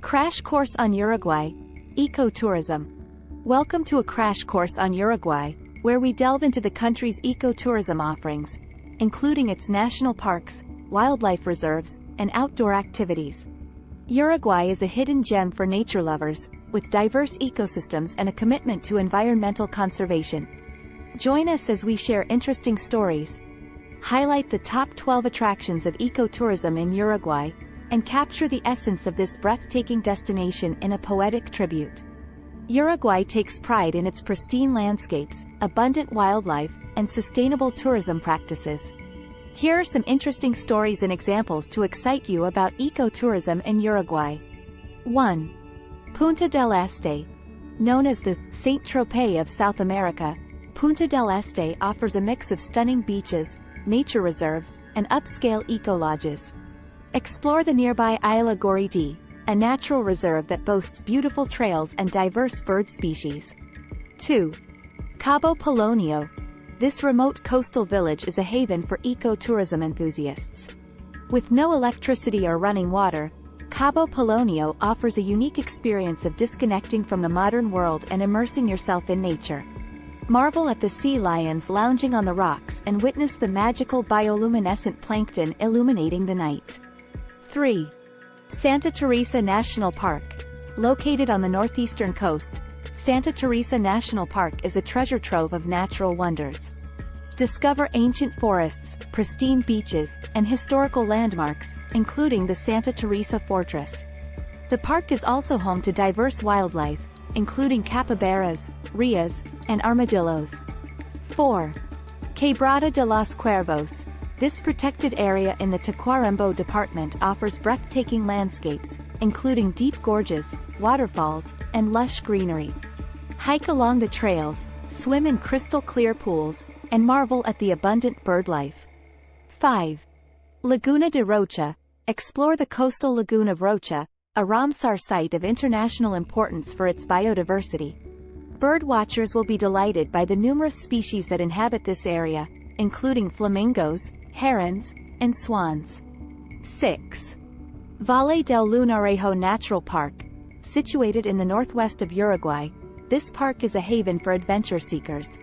Crash Course on Uruguay, Ecotourism. Welcome to a crash course on Uruguay, where we delve into the country's ecotourism offerings, including its national parks, wildlife reserves, and outdoor activities. Uruguay is a hidden gem for nature lovers, with diverse ecosystems and a commitment to environmental conservation. Join us as we share interesting stories, highlight the top 12 attractions of ecotourism in Uruguay, and capture the essence of this breathtaking destination in a poetic tribute. Uruguay takes pride in its pristine landscapes, abundant wildlife, and sustainable tourism practices. Here are some interesting stories and examples to excite you about ecotourism in Uruguay. 1. Punta del Este. Known as the St. Tropez of South America, Punta del Este offers a mix of stunning beaches, nature reserves, and upscale eco-lodges. Explore the nearby Isla Gorriti, a natural reserve that boasts beautiful trails and diverse bird species. 2. Cabo Polonio. This remote coastal village is a haven for ecotourism enthusiasts. With no electricity or running water, Cabo Polonio offers a unique experience of disconnecting from the modern world and immersing yourself in nature. Marvel at the sea lions lounging on the rocks and witness the magical bioluminescent plankton illuminating the night. 3. Santa Teresa National Park. Located on the northeastern coast, Santa Teresa National Park is a treasure trove of natural wonders. Discover ancient forests, pristine beaches, and historical landmarks, including the Santa Teresa Fortress. The park is also home to diverse wildlife, including capybaras, rheas, and armadillos. 4. Quebrada de los Cuervos. This protected area in the Tacuarembó department offers breathtaking landscapes, including deep gorges, waterfalls, and lush greenery. Hike along the trails, swim in crystal-clear pools, and marvel at the abundant bird life. 5. Laguna de Rocha. Explore the coastal lagoon of Rocha, a Ramsar site of international importance for its biodiversity. Birdwatchers will be delighted by the numerous species that inhabit this area, including flamingos, herons, and swans. 6. Valle del Lunarejo Natural Park. Situated in the northwest of Uruguay, this park is a haven for adventure seekers.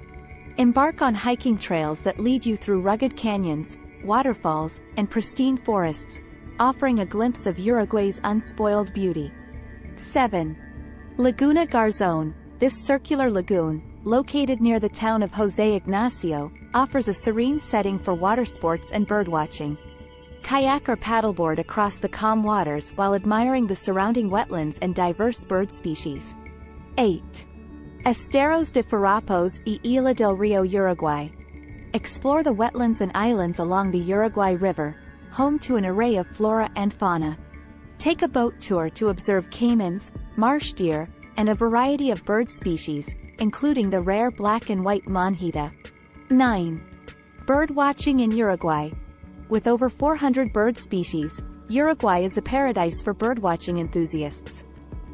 Embark on hiking trails that lead you through rugged canyons, waterfalls, and pristine forests, offering a glimpse of Uruguay's unspoiled beauty. 7. Laguna Garzón. This circular lagoon, located near the town of José Ignacio, offers a serene setting for water sports and birdwatching. Kayak or paddleboard across the calm waters while admiring the surrounding wetlands and diverse bird species. 8. Esteros de Farrapos y Isla del Río Uruguay. Explore the wetlands and islands along the Uruguay River, home to an array of flora and fauna. Take a boat tour to observe caimans, marsh deer, and a variety of bird species, including the rare black and white monjita. 9. Birdwatching in Uruguay. With over 400 bird species, Uruguay is a paradise for birdwatching enthusiasts.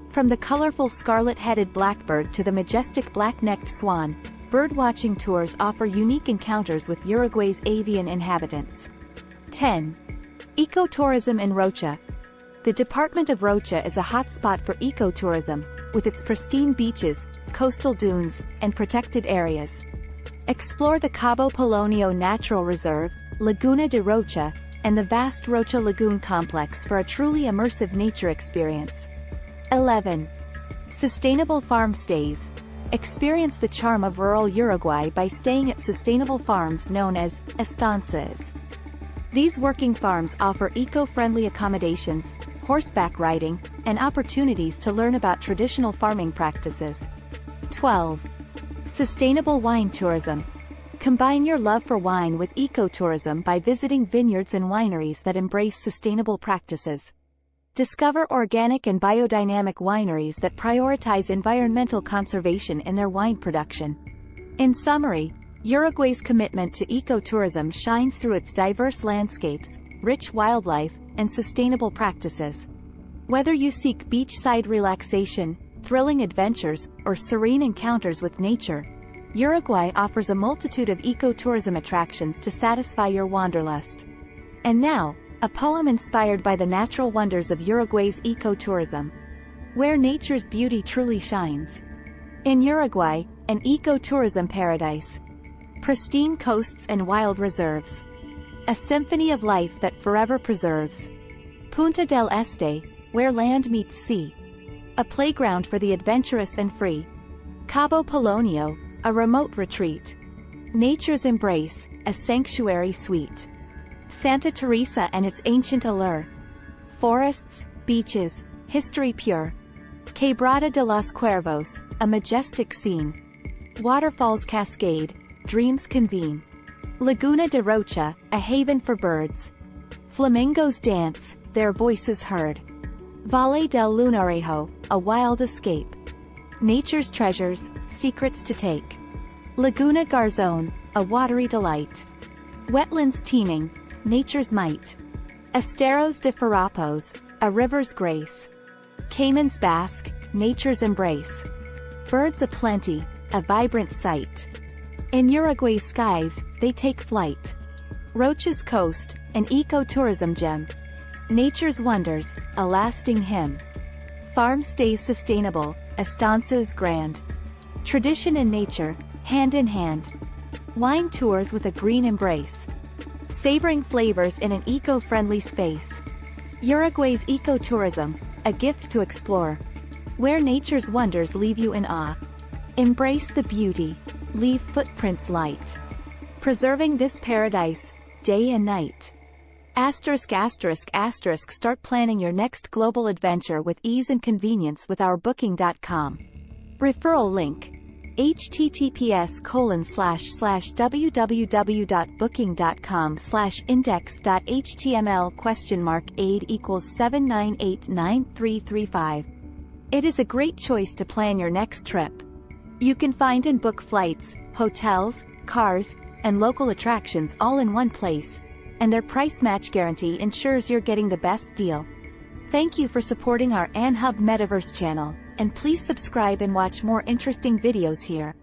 From the colorful scarlet-headed blackbird to the majestic black-necked swan, birdwatching tours offer unique encounters with Uruguay's avian inhabitants. 10. Ecotourism in Rocha. The department of Rocha is a hotspot for ecotourism, with its pristine beaches, coastal dunes, and protected areas. Explore the Cabo Polonio Natural Reserve, Laguna de Rocha, and the vast Rocha Lagoon Complex for a truly immersive nature experience. 11. Sustainable farm stays. Experience the charm of rural Uruguay by staying at sustainable farms known as estancias. These working farms offer eco-friendly accommodations, horseback riding, and opportunities to learn about traditional farming practices. 12. Sustainable wine tourism. Combine your love for wine with ecotourism by visiting vineyards and wineries that embrace sustainable practices. Discover organic and biodynamic wineries that prioritize environmental conservation in their wine production. In summary, Uruguay's commitment to ecotourism shines through its diverse landscapes, rich wildlife, and sustainable practices. Whether you seek beachside relaxation, thrilling adventures, or serene encounters with nature, Uruguay offers a multitude of ecotourism attractions to satisfy your wanderlust. And now, a poem inspired by the natural wonders of Uruguay's ecotourism. where nature's beauty truly shines. In Uruguay, an ecotourism paradise. Pristine coasts and wild reserves. A symphony of life that forever preserves. Punta del Este, where land meets sea. A playground for the adventurous and free. Cabo Polonio, a remote retreat. Nature's embrace, a sanctuary sweet. Santa Teresa and its ancient allure. Forests, beaches, history pure. Quebrada de los Cuervos, a majestic scene. Waterfalls cascade, dreams convene. Laguna de Rocha, a haven for birds. Flamingos dance, their voices heard. Valle del Lunarejo, a wild escape. Nature's treasures, secrets to take. Laguna Garzón, a watery delight. Wetlands teeming, nature's might. Esteros de Farrapos, a river's grace. Caimans bask, nature's embrace. Birds aplenty, a vibrant sight. In Uruguay's skies, they take flight. Rocha's coast, an ecotourism gem. Nature's wonders, a lasting hymn. Farm stays sustainable, estancias grand. Tradition and nature, hand in hand. Wine tours with a green embrace. Savoring flavors in an eco-friendly space. Uruguay's ecotourism, a gift to explore. Where nature's wonders leave you in awe. Embrace the beauty, leave footprints light. Preserving this paradise, day and night. *****, start planning your next global adventure with ease and convenience with our booking.com. Referral link. https://www.booking.com/index.html?aid equals 7989335. It is a great choice to plan your next trip. You can find and book flights, hotels, cars, and local attractions all in one place, and their price match guarantee ensures you're getting the best deal. Thank you for supporting our AnHub Metaverse channel, and please subscribe and watch more interesting videos here.